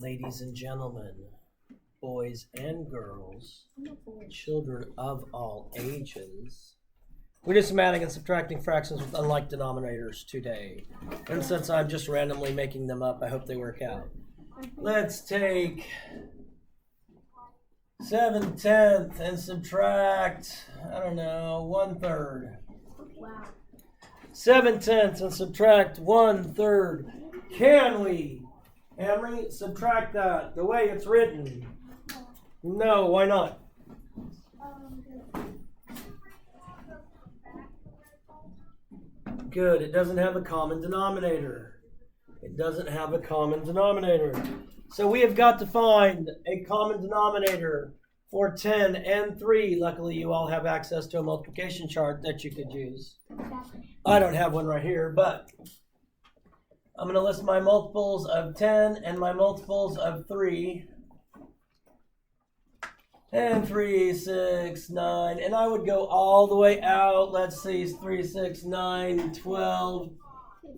ladies and gentlemen, boys and girls, children of all ages. We're just adding and subtracting fractions with unlike denominators today. And since I'm just randomly making them up, I hope they work out. Let's take 7/10 and subtract, 1/3. Wow. 7/10 and subtract 1/3. Can we, Emery, subtract that the way it's written? No, why not? Good, it doesn't have a common denominator. It doesn't have a common denominator. So we have got to find a common denominator for 10 and 3. Luckily, you all have access to a multiplication chart that you could use. I don't have one right here, but I'm going to list my multiples of 10 and my multiples of 3. And 3, 6, 9. And I would go all the way out. Let's see, 3, 6, 9, 12,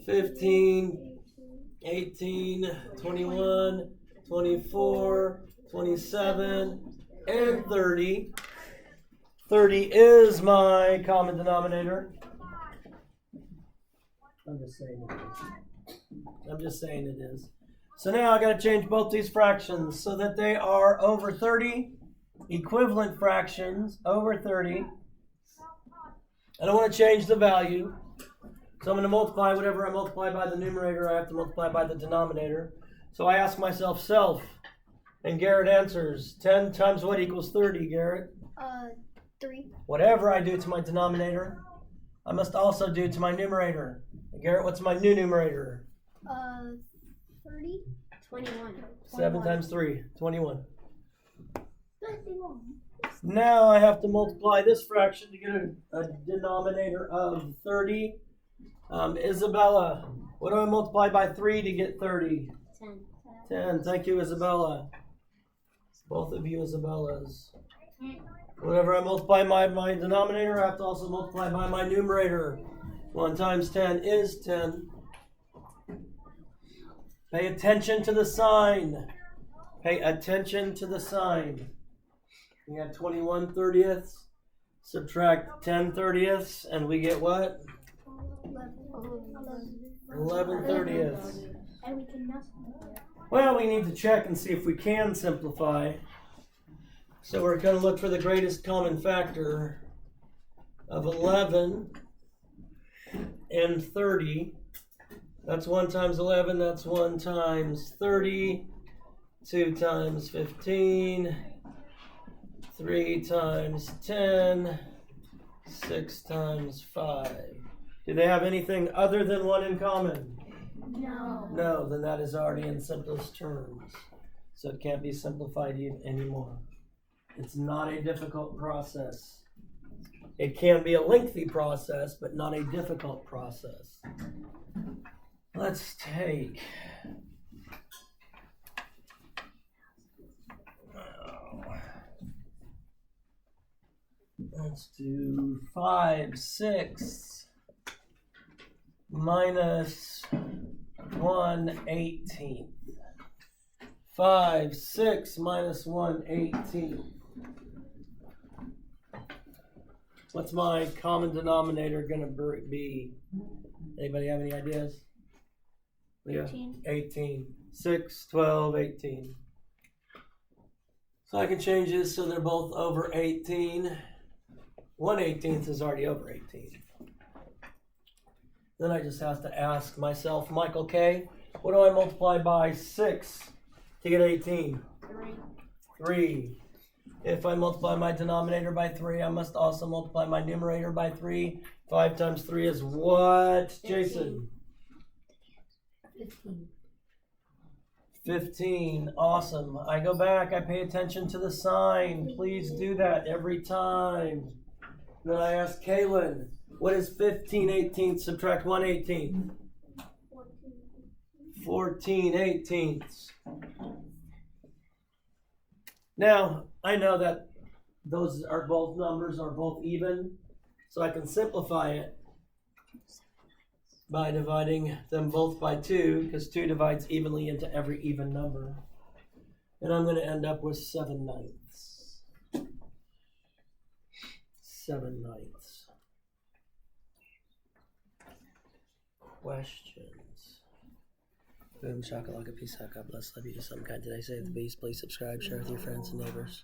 15, 18, 21, 24, 27, and 30. 30 is my common denominator. I'm just saying it is. So now I got to change both these fractions so that they are over 30. Equivalent fractions over 30. I don't want to change the value. So I'm going to multiply whatever I multiply by the numerator, I have to multiply by the denominator. So I ask myself self, and Garrett answers 10 times what equals 30, Garrett? 3. Whatever I do to my denominator, I must also do to my numerator. Garrett, what's my new numerator? 30. 21. 7 times 3, 21. Now I have to multiply this fraction to get a denominator of 30. Isabella, what do I multiply by 3 to get 30? 10. Thank you, Isabella. Both of you Isabellas. Whatever I multiply my denominator, I have to also multiply by my numerator. 1 times 10 is 10. Pay attention to the sign. Pay attention to the sign. We have 21 thirtieths, subtract 10 thirtieths, and we get what? 11 thirtieths. Well, we need to check and see if we can simplify. So we're going to look for the greatest common factor of 11 and 30. That's 1 times 11, that's 1 times 30, 2 times 15, 3 times 10, 6 times 5. Do they have anything other than 1 in common? No. No, then that is already in simplest terms. So it can't be simplified anymore. It's not a difficult process. It can be a lengthy process, but not a difficult process. Let's take... Let's do 5/6 minus 1/18. 5/6 minus 1/18. What's my common denominator going to be? Anybody have any ideas? Yeah, 18. 6, 12, 18. So I can change this so they're both over 18. 1/18 is already over 18. Then I just have to ask myself, Michael K., what do I multiply by 6 to get 18? 3. If I multiply my denominator by 3, I must also multiply my numerator by 3. 5 times 3 is what, Jason? 15. Awesome. I go back, I pay attention to the sign. Please do that every time. Then I ask Kaylin, what is 15/18 subtract 1/18? 14/18. Now, I know that those are both numbers are both even, so I can simplify it by dividing them both by 2, because 2 divides evenly into every even number. And I'm going to end up with 7/9. 7/9. Questions? Boom, shakalaka, peace out, God bless, love you to some kind. Did I say the beast? Please subscribe, share with your friends and neighbors.